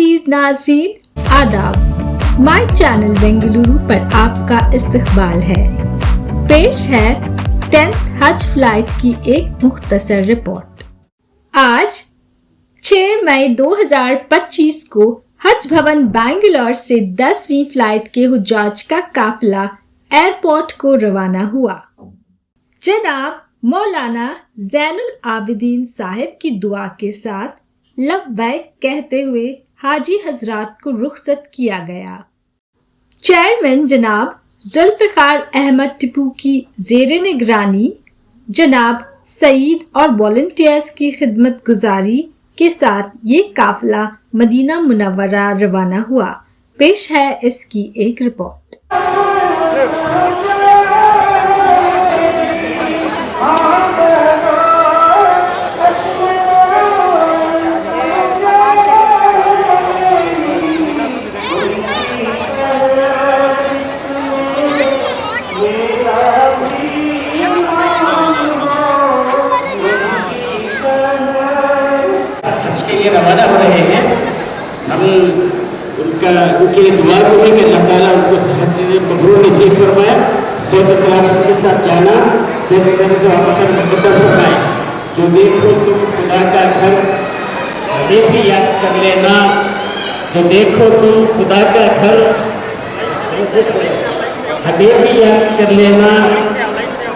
अजीज नाज़रीन आदाब, my channel Bengaluru पर आपका इस्तकबाल है। पेश है 10th हज फ्लाइट की एक मुख्तसर रिपोर्ट। आज 6 मई 2025 को हज भवन बैंगलोर से 10वीं फ्लाइट के हुज्जाज का काफिला एयरपोर्ट को रवाना हुआ। जनाब मौलाना ज़ैनुल आबिदीन साहिब की दुआ के साथ लब्बैक कहते हुए हाजी हजरात को रुखसत किया गया। चेयरमैन जनाब जुल्फ़िकार अहमद टिपू की ज़ेरे निगरानी जनाब सईद और वॉलंटियर्स की खिदमत गुजारी के साथ ये काफिला मदीना मुनव्वरा रवाना हुआ। पेश है इसकी एक रिपोर्ट। रवाना हो रहे हैं। हम उनके लिए दुआ करें कि अल्लाह ताला उनको हज मबरूर नसीब फरमाए, सेहत सलामती के साथ जाना, सेहत से वापस मुकद्दर फरमाए। जो देखो तुम खुदा का घर हमें भी याद कर लेना, जो देखो तुम खुदा का घर हमें भी याद कर लेना,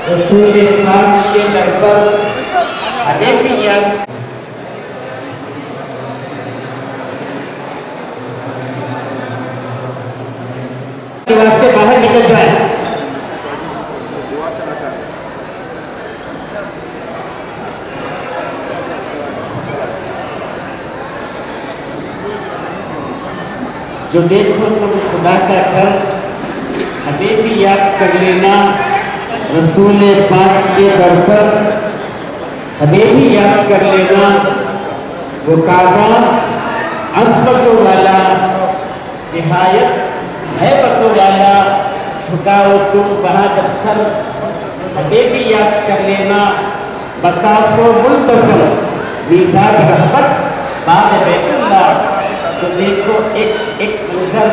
रसूल पाक के दर पर हमें भी याद के वास्ते बाहर निकल जाए। जो देखो तुम खुदा का घर हमें भी याद कर लेना, रसूल पाक के दर पर हमें भी याद कर लेना। वो काबा अज़मतों वाला निहायत है बतो वाला, झुकाओ तुम बहादुर सर हमें भी याद कर लेना। बताफो मुल्तसर मीज़ाब रहमत बाब बैतुल्लाह, जो देखो एक एक मंजर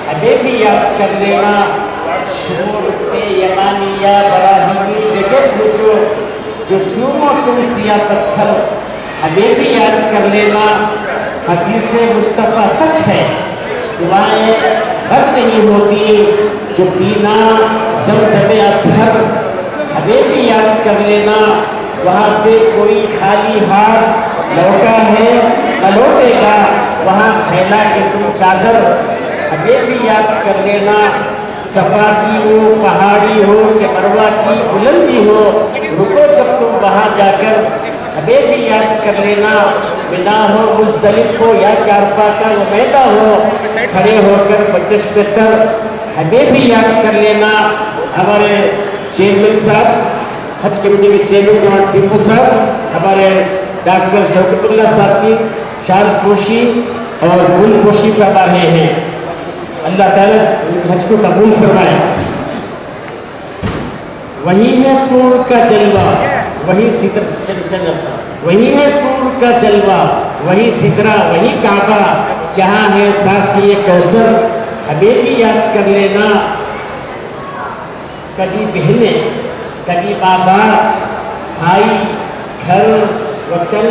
हमें भी याद कर लेना। शोर पे यमानिया बराहीमी जगह पूछो, जो चूमो तुम सिया पत्थर हमें भी याद कर लेना। हदीस मुस्तफ़ा सच है, दुआएं रद्द नहीं होती, जो पीना ज़मज़म अत्थर हमें भी याद कर लेना। वहाँ से कोई खाली हाथ लौटा है न लौटेगा, वहाँ फैला के तुम चादर हमें भी याद कर लेना। सफ़ा की हो पहाड़ी हो कि मरवा की बुलंदी हो, रुको जब तुम वहाँ जाकर हमें भी याद कर लेना। मिना हो मुज़दलिफ़ हो या अरफ़ा का वो मैदा हो, खड़े होकर बचश्मे तर हमें भी याद कर लेना। हमारे चेयरमैन साहब, हज कमेटी के चेयरमैन जनाब टीपू साहब, हमारे डॉक्टर शौकतुल्लाह साहब की शाल पोशी और गुल पोशी फरमा रहे हैं। अल्लाह ताला हज को कबूल फरमाए। वही है तूर का जलवा, वही सितर वही है तूर का जलवा, वही सितरा, वही काबा, जहाँ है साक़ी कौसर हमें भी याद कर लेना। कभी बहने, कभी बाबा, भाई, घर, वतन,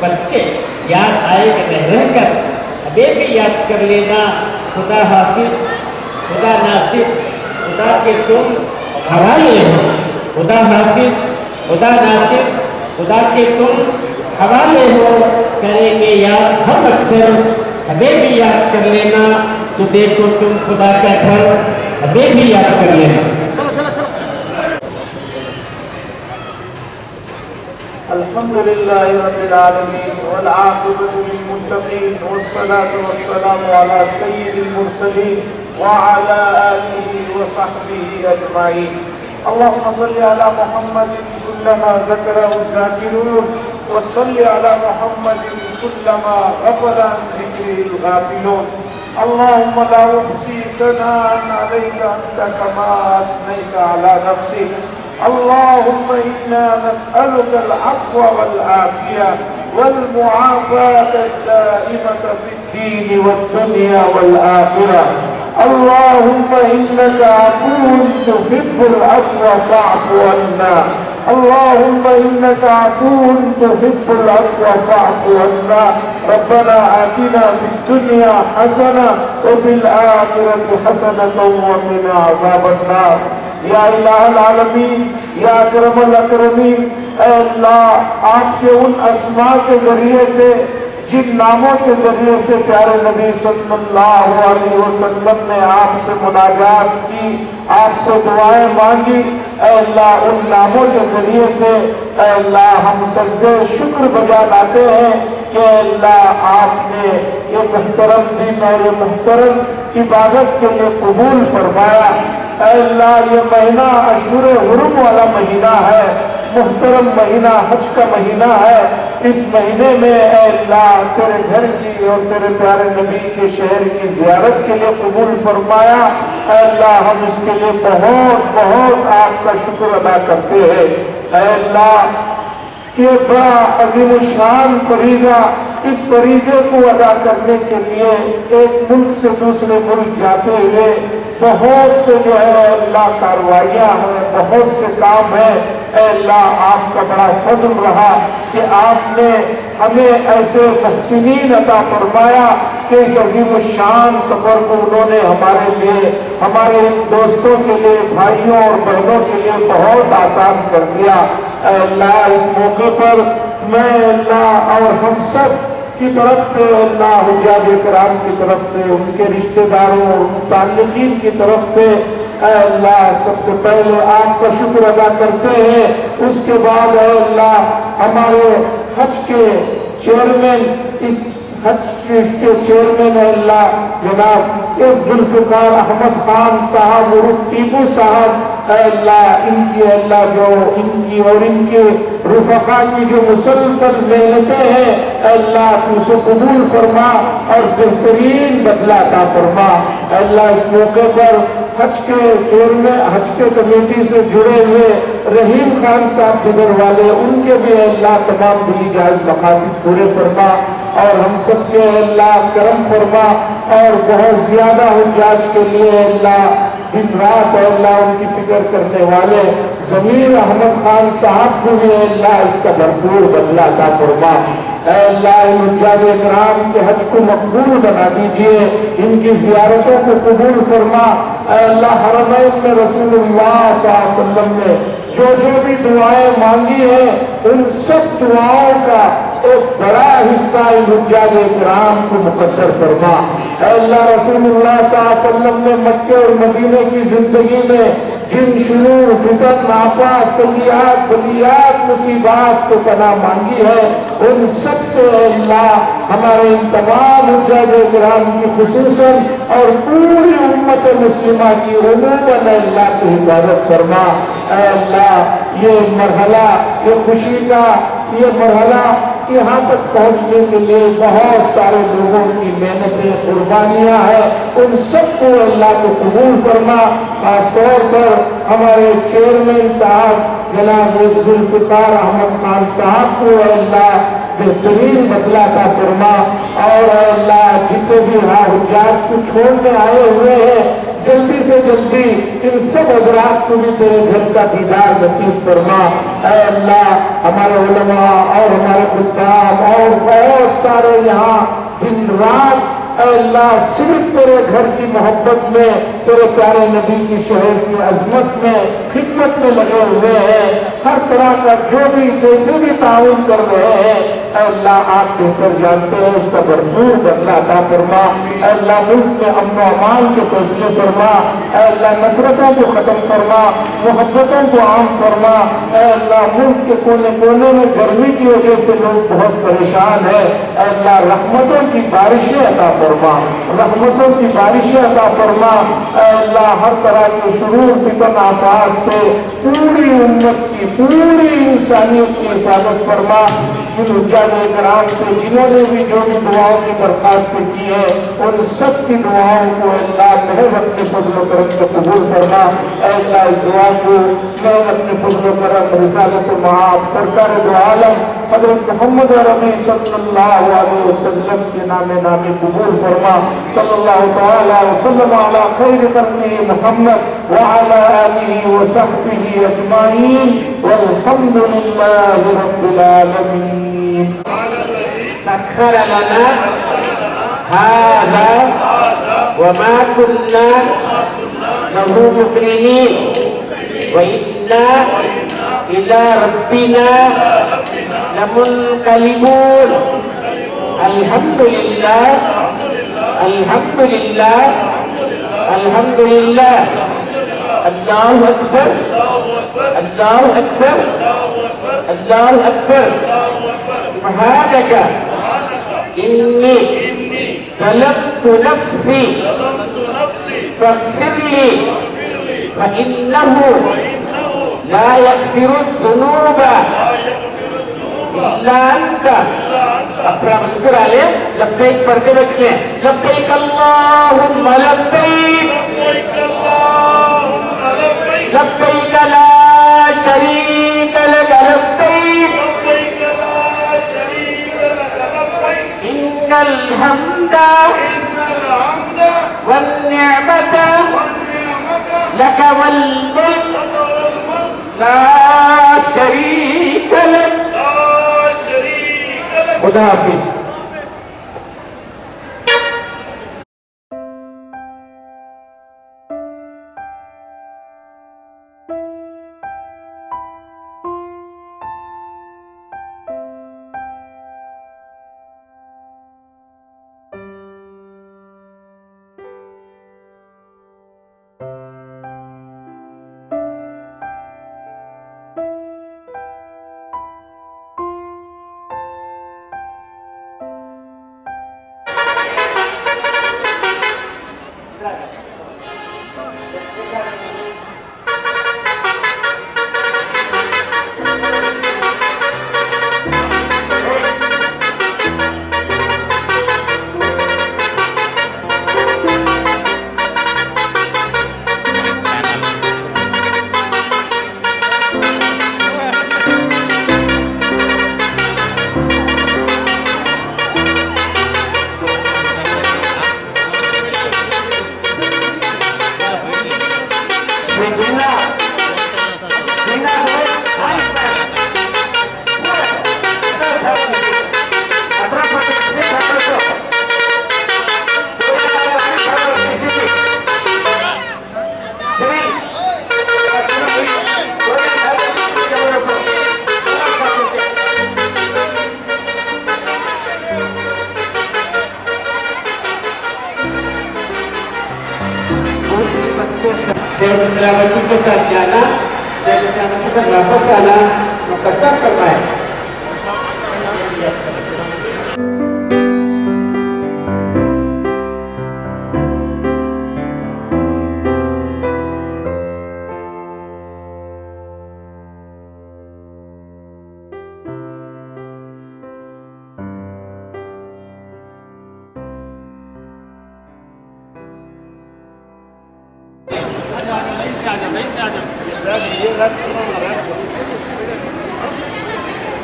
बच्चे याद आएगा रह कर हमें भी याद कर लेना। खुदा हाफिज, खुदा नासिर, खुदा के तुम हवाले हो। खुदा हाफिज, खुदा नासिर, खुदा के तुम हवाले हो। करेंगे याद हम अक्सर हमें भी याद कर लेना। जो देखो तुम खुदा का घर हमें भी याद कर लेना। अल्हम्दुलिल्लाहि रब्बिल आलमीन वल आक़िबतु लिल मुत्तक़ीन वस्सलातु वस्सलामु अला सय्यिदिल मुरसलीन व अला आलिहि व सहबिहि अजमाइन। अल्लाहुम्मा सल्लि अला मुहम्मदिन कुल्लमा ज़करहु ज़ाकिरून व सल्लि अला मुहम्मदिन कुल्लमा गफ़ला अन ज़िक्रिहिल गाफ़िलून। अल्लाहुम्मा ला उहसी सनाअन अलैका अंता कमा असनैता अला नफ्सिक। अल्लाहुम्मा इन्ना नस्अलुकल अफ़्व वल आफ़िया वल मुआफ़ात दाइमत फ़िद الدين والدنيا والآخرة. اللهم إنك عفو تحب العفو فاعف عنا. اللهم إنك عفو تحب العفو فاعف عنا. ربنا آتنا في الدنيا حسنة وفي الآخرة حسنة وقنا عذاب النار. یا الہ العالمین، یا اکرم الاکرمین، اے اللہ آپ کے ان اسماء کے ذریعے سے، جن ناموں کے ذریعے سے پیارے نبی صلی اللہ علیہ وسلم نے آپ سے مناجات کی، آپ سے دعائیں مانگی، اے اللہ ان ناموں کے ذریعے سے اے اللہ ہم سجدے شکر بجا لاتے ہیں کہ اے اللہ آپ نے یہ محترم دن اور یہ محترم عبادت کے لیے قبول فرمایا. اے اللہ یہ مہینہ اشہر حرم والا مہینہ ہے، محترم مہینہ، حج کا مہینہ ہے. اس مہینے میں اے اللہ تیرے گھر کی اور تیرے پیارے نبی کے شہر کی زیارت کے لیے قبول فرمایا. اے اللہ ہم اس کے لیے بہت بہت آپ کا شکر ادا کرتے ہیں. اے اللہ یہ بڑا عظیم الشان فریضہ، اس فریضے کو ادا کرنے کے لیے ایک ملک سے دوسرے ملک جاتے ہوئے بہت سے جو ہے اللہ کاروائیاں ہیں، بہت سے کام ہیں. اے اللہ آپ کا بڑا فضل رہا کہ آپ نے ہمیں ایسے محسنین عطا فرمایا کہ اس عظیم الشان سفر کو انہوں نے ہمارے لیے، ہمارے دوستوں کے لیے، بھائیوں اور بہنوں کے لیے بہت آسان کر دیا. اے اللہ اس موقع پر میں اللہ اور ہم سب کی طرف سے، اللہ حجاج کرام کی طرف سے، ان کے رشتہ داروں اور متعلقین کی طرف سے اے اللہ سب سے پہلے آپ کا شکر ادا کرتے ہیں. اس کے بعد اے اللہ ہمارے حج کے چیئرمین، اس کے چیئرمین اے اللہ جناب ذوالفقار احمد خان صاحب عرف ٹیپو صاحب، اے اللہ ان کی اے اللہ جو ان کی اور ان کے رفقا کی جو مسلسل محنتیں ہیں اے اللہ تو اسے قبول فرما اور بہترین بدلہ عطا فرما. اے اللہ اس موقع پر حج کے چیئرمین، حج کے کمیٹی سے جڑے ہوئے رحیم خان صاحب بدر والے، ان کے بھی اے اللہ تمام دلی جائز مقاصد پورے فرما اور ہم سب کے اے اللہ کرم فرما اور بہت زیادہ حجاج کے لیے اے اللہ دن رات اے اللہ ان کی فکر کرنے والے ضمیر احمد خان صاحب کو بھی اے اللہ اس کا بھرپور بدلہ عطا فرما. اے اللہ ان حجاج اکرام کے حج کو مقبول بنا دیجئے، ان کی زیارتوں کو قبول فرما. اے اللہ حرمین میں رسول اللہ صلی اللہ علیہ وسلم نے جو جو بھی دعائیں مانگی ہیں ان سب دعاؤں کا ایک بڑا حصہ ان حجاج اکرام کو مقدر فرما. اے اللہ رسول اللہ صلی اللہ علیہ وسلم نے مکہ اور مدینے کی زندگی میں جن شرور، فتن، آفات، سیئات، بلیات، مصیبات سے پناہ مانگی ہے ان سب سے اے اللہ ہمارے ان تمام حجاج اکرام کی خصوصاً اور پوری امت مسلمہ کی عموماً اے اللہ کی حفاظت فرما. اے اللہ یہ مرحلہ، یہ خوشی کا یہ مرحلہ یہاں تک پہنچنے کے لیے بہت سارے لوگوں کی محنتیں، قربانیاں ہیں، ان سب کو اللہ کو قبول فرما. خاص طور پر ہمارے چیئرمین صاحب جناب ذوالفقار احمد خان صاحب کو اے اللہ بہترین بدلہ عطا فرما اور اے اللہ جتنے بھی حجاج کو چھوڑنے آئے ہوئے ہیں جلدی سے جلدی ان سب حضرات کو بھی تیرے گھر کا دیدار نصیب فرما. اے اللہ ہمارے علماء اور ہمارے خطاب اور بہت سارے یہاں دن رات اے اللہ صرف تیرے گھر کی محبت میں، تیرے پیارے نبی کی شہر کی عظمت میں، خدمت میں لگے ہوئے ہیں. ہر طرح کا جو بھی جیسے بھی تعاون کر رہے ہیں اے اللہ آپ بہتر جانتے ہیں، اس کا بھرپور بدلہ عطا فرما. اے اللہ ملک میں امن و امان کے فیصلے فرما. اے اللہ نفرتوں کو ختم فرما، محبتوں کو عام فرما. اے اللہ ملک کے کونے کونے میں گرمی کی وجہ سے لوگ بہت پریشان ہیں. اے اللہ رحمتوں کی بارشیں عطا فرما، رحمتوں کی بارشیں عطا فرما. اے اللہ ہر طرح کے شرور، فتن، آفات سے پوری امت کی، پوری انسانیت کی حفاظت فرما. ان حجاج اکرام سے جنہوں نے بھی جو بھی دعاؤں کی درخواستیں کی ہے ان سب کی دعاؤں کو اللہ محض اپنے فضل و کرم سے قبول فرما. اے اللہ اس دعا کو محض اپنے فضل و کرم، رسالت و معاف، سرکار دو عالم حضرت محمد عربی صلی اللہ علیہ وسلم کے نام نامی قبول فرما. صلی اللہ تعالی وسلم علی خیر قرنی محمد وعلی آلہ وصحبہ اجمعین والحمد للہ رب العالمین. سخر لنا هذا وما كنا له مقرنين وإنا إلى ربنا لمنقلبون. الحمد لله الحمد لله الحمد لله. الله أكبر الله أكبر الله أكبر. سبحانك إني ظلمت نفسي فاغفر لي فإنه لا يغفر الذنوب إلا أنت. اپنا مسکر آلے لبیک پڑھتے رکھنے. لبیک اللہم لبیک لبیک لا شریک لک لبیک ان الحمد والنعمت لک والملک لا شریک لک. خدا حافظ. صحت سلامتی کے ساتھ جانا, صحت سلامتی کے ساتھ واپس آنا مقدر فرمائے.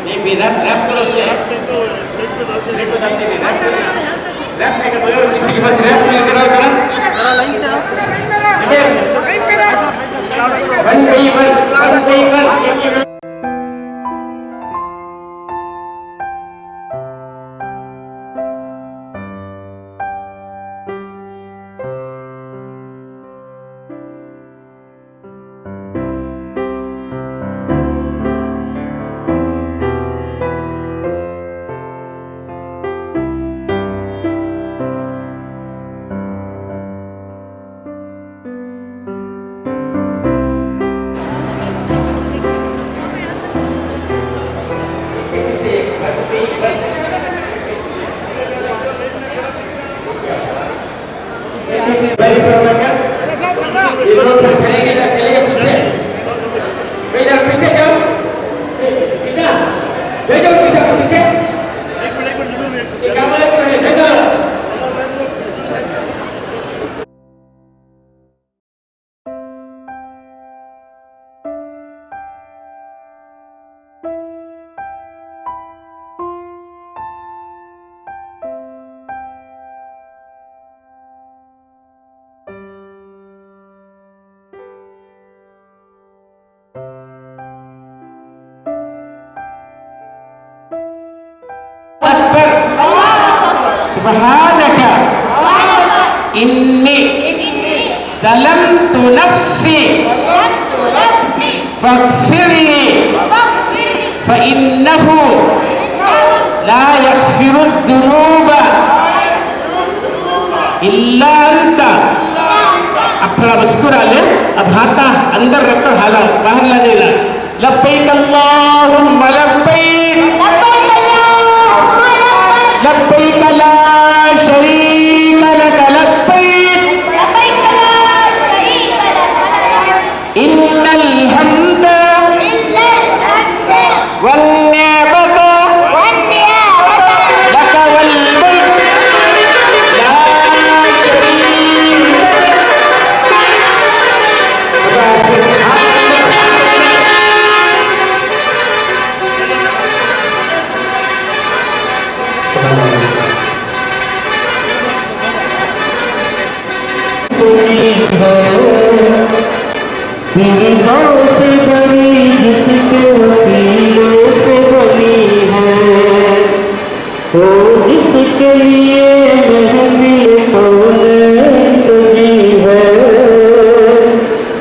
نہیں رب کرو سے رب ہے کہ بولو کسی کے پاس رب مل کراؤ کرا ون گئی ون. انی ظلمت نفسی فاغفر لی فإنہ لا یغفر الذنوب الا انت. اب تھوڑا مسکرا لے. اب ہاتھا اندر رکھ کر حالا باہر لا دینا. لبیک اللہم لبیک لبیک لا شریک لک لبیک ان الحمد والنعمت لک والملک لا شریک میری غور سے بنی جس کے وسیلے سے بنی ہے، وہ جس کے لیے محفل کون سجی ہے.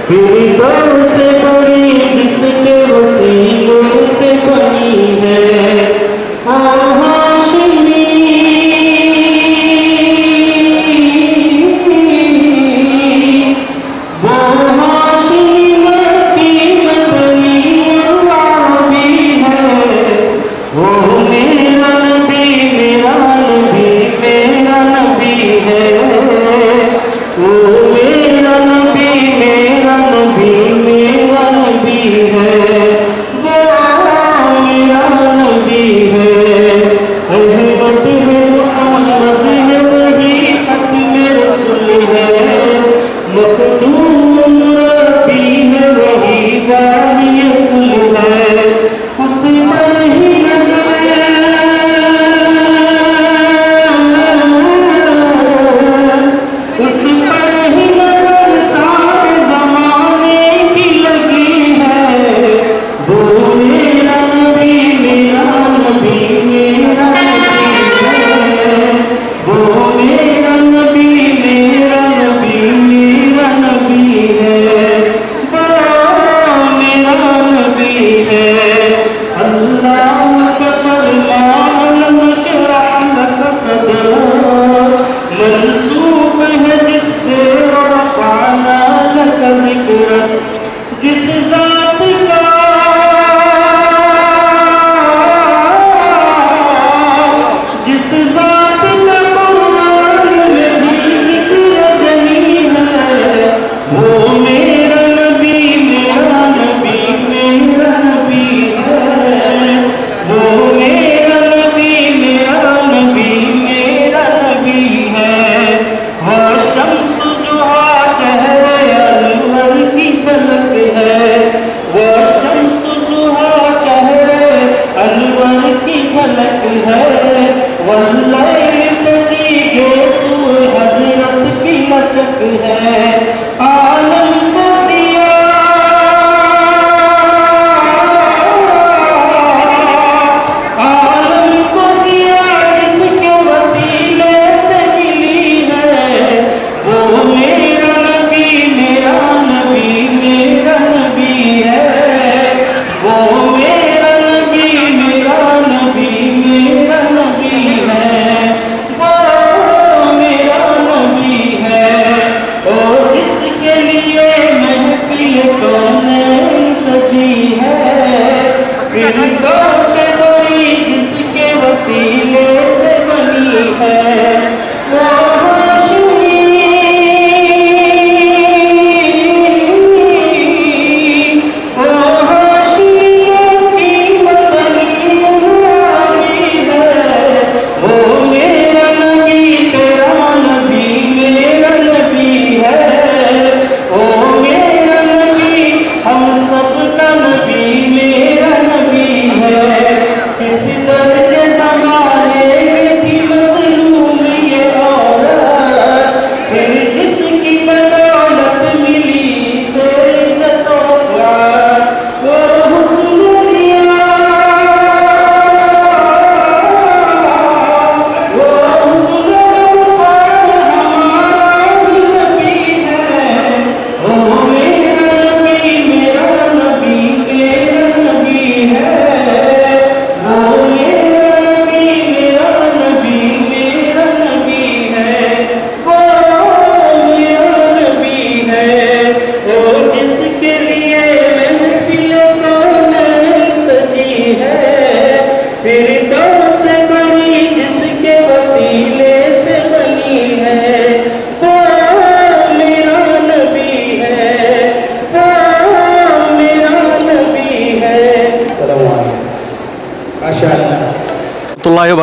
میری غور سے بنی جس کے وسیلے سے بنی ہے، ہاشمی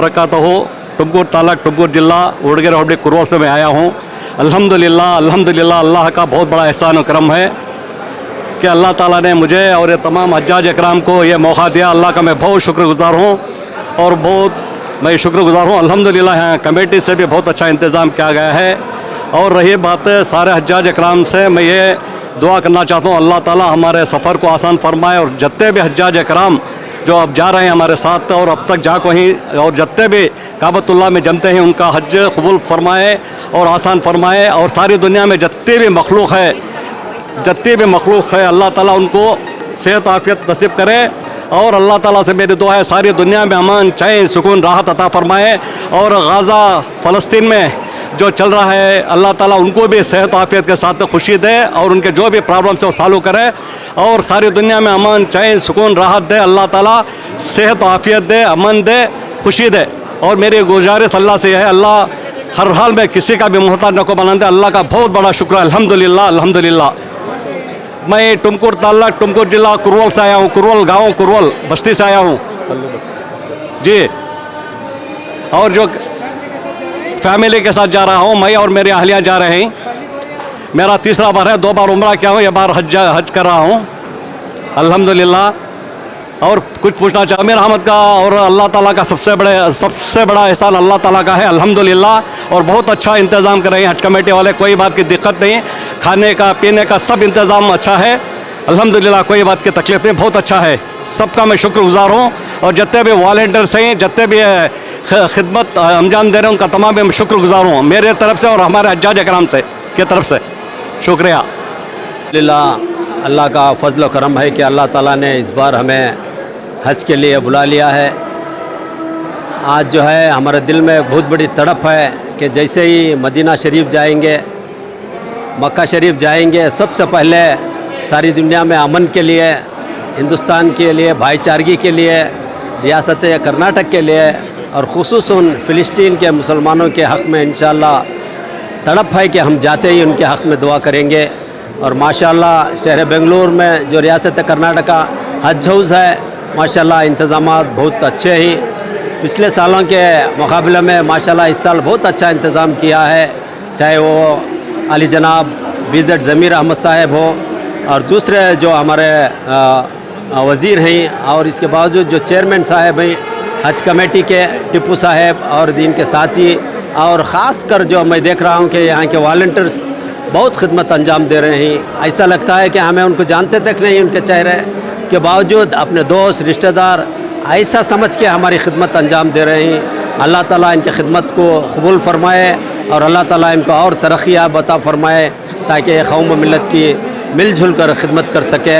वबरकातुहू। टुमकुर तालुका, टुमकुर जिला, वडगेर होबड़ी, कुरवल से मैं आया हूँ। अल्हम्दुलिल्लाह अल्हम्दुलिल्लाह, अल्लाह का बहुत बड़ा एहसान और करम है कि अल्लाह ताला ने मुझे और ये तमाम हज्जाज इकराम को ये मौका दिया। अल्लाह का मैं बहुत शुक्रगुजार हूँ और बहुत मैं शुक्रगुजार हूँ। अल्हम्दुलिल्लाह यहाँ कमेटी से भी बहुत अच्छा इंतज़ाम किया गया है। और रही बात सारे हज्जाज इकराम से, मैं ये दुआ करना चाहता हूँ अल्लाह ताला हमारे सफ़र को आसान फरमाए और जितने भी हज्जाज इकराम जो अब जा रहे हैं हमारे साथ और अब तक जा को ही और जितने भी काबतुल्लाह में जमते हैं उनका हज कबूल फरमाए और आसान फरमाए। और सारी दुनिया में जितनी भी मखलूक है अल्लाह ताला उनको सेहत आफियत नसीब करे। और अल्लाह ताला से मेरी दुआ है सारी दुनिया में अमान, चैन, सुकून, राहत अता फरमाए। और गाज़ा फ़लस्तीन में जो चल रहा है अल्लाह ताला उनको भी सेहत आफियत के साथ खुशी दे और उनके जो भी प्रॉब्लम्स है वो सॉल्व करे। और सारी दुनिया में अमान, चैन, सुकून, राहत दे। अल्लाह ताला सेहत आफियत दे, अमन दे, खुशी दे। और मेरी गुजारिश अल्लाह से है, अल्लाह हर हाल में किसी का भी मोहताज न को बना दे। अल्लाह का बहुत बड़ा शुक्र है। अल्हम्दुलिल्लाह अल्हम्दुलिल्लाह। मैं टुमकुर तालुका, टुमकुर जिला, कुरवल से आया हूँ। कुरवल गाँव, कुरवल बस्ती से आया हूँ जी। और जो फैमिली के साथ जा रहा हूँ, मैं और मेरी अहलिया जा रहे हैं। मेरा तीसरा बार है, 2 बार उम्रा किया हूँ, ये बार हज कर रहा हूँ अल्हम्दुलिल्लाह। और कुछ पूछना चाहूँ मेरा रहमत का और अल्लाह ताला का सबसे बड़ा एहसान अल्लाह ताला का है अल्हम्दुलिल्लाह। और बहुत अच्छा इंतज़ाम कर रहे हैं हज कमेटी वाले, कोई बात की दिक्कत नहीं, खाने का पीने का सब इंतज़ाम अच्छा है अल्हम्दुलिल्लाह, कोई बात की तकलीफ नहीं, बहुत अच्छा है। सबका मैं शुक्रगुजार हूँ। और जितने भी वॉलंटियर्स हैं, जितने भी खिदमत अंजाम दे रहे हैं उनका तमाम मैं शुक्रगुजार हूँ, मेरे तरफ से और हमारे हज्जाज इकराम से की तरफ से शुक्रिया। अल्लाह का फजल करम है कि अल्लाह ताला ने इस बार हमें हज के लिए बुला लिया है। आज जो है हमारे दिल में बहुत बड़ी तड़प है कि जैसे ही मदीना शरीफ जाएंगे, मक्का शरीफ जाएंगे, सबसे पहले सारी दुनिया में अमन के लिए, हिंदुस्तान के लिए, भाईचारगी के लिए, रियासत कर्नाटक के लिए और ख़ुसूसन फ़िलिस्तीन के मुसलमानों के हक़ में इंशाअल्लाह तड़प है कि हम जाते ही उनके हक़ में दुआ करेंगे। और माशाअल्लाह शहर बेंगलुरु में जो रियासत कर्नाटक का हज हाउस है, माशाअल्लाह इंतज़ामात बहुत अच्छे ही, पिछले सालों के मुकाबले में माशाअल्लाह इस साल बहुत अच्छा इंतज़ाम किया है। चाहे वो अली जनाब BZ ज़मीर अहमद साहब हो और दूसरे जो हमारे वज़ीर हैं और इसके बावजूद जो चेयरमैन साहब हैं हज कमेटी के, टिप्पू साहब और दीन के साथी, और ख़ास कर जो मैं देख रहा हूँ कि यहाँ के वॉलंटियर्स बहुत खिदमत अंजाम दे रहे हैं। ऐसा लगता है कि हमें उनको जानते तक नहीं उनके चेहरे, इसके बावजूद अपने दोस्त रिश्तेदार ऐसा समझ के हमारी खिदमत अंजाम दे रहे हैं। अल्लाह ताला इनकी खिदमत को कबूल फरमाए और अल्लाह ताला इनको और तरक्याब अता फरमाए ताकि कौम मिलत की मिलजुल कर खिदमत कर सके।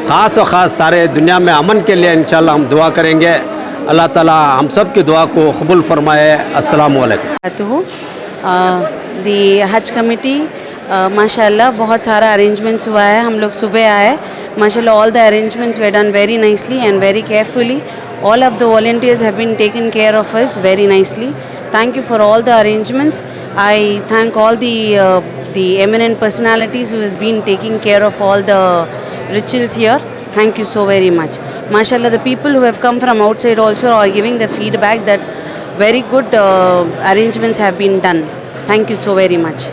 ख़ास और ख़ास सारे दुनिया में अमन के लिए इंशाअल्लाह हम दुआ करेंगे। अल्लाह ताला हम सब की दुआ को कबूल फरमाए। अस्सलामु अलैकुम। दी हज कमेटी माशाल्लाह बहुत सारा अरेंजमेंट्स हुआ है। हम लोग सुबह आए, माशाल्लाह all the arrangements way done very nicely and very carefully. All of the volunteers have been taken care of us very nicely. Thank you for all the arrangements. I thank all the eminent personalities who has been taking care of all the rituals here. Thank you so very much. Mashallah, the people who have come from outside also are giving the feedback that very good arrangements have been done. Thank you so very much.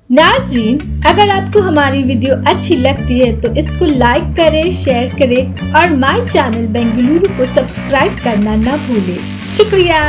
नाज़रीन, अगर आपको हमारी video अच्छी लगती है तो इसको like करें, शेयर करें और माय चैनल बेंगलुरु को सब्सक्राइब करना ना भूलें। शुक्रिया।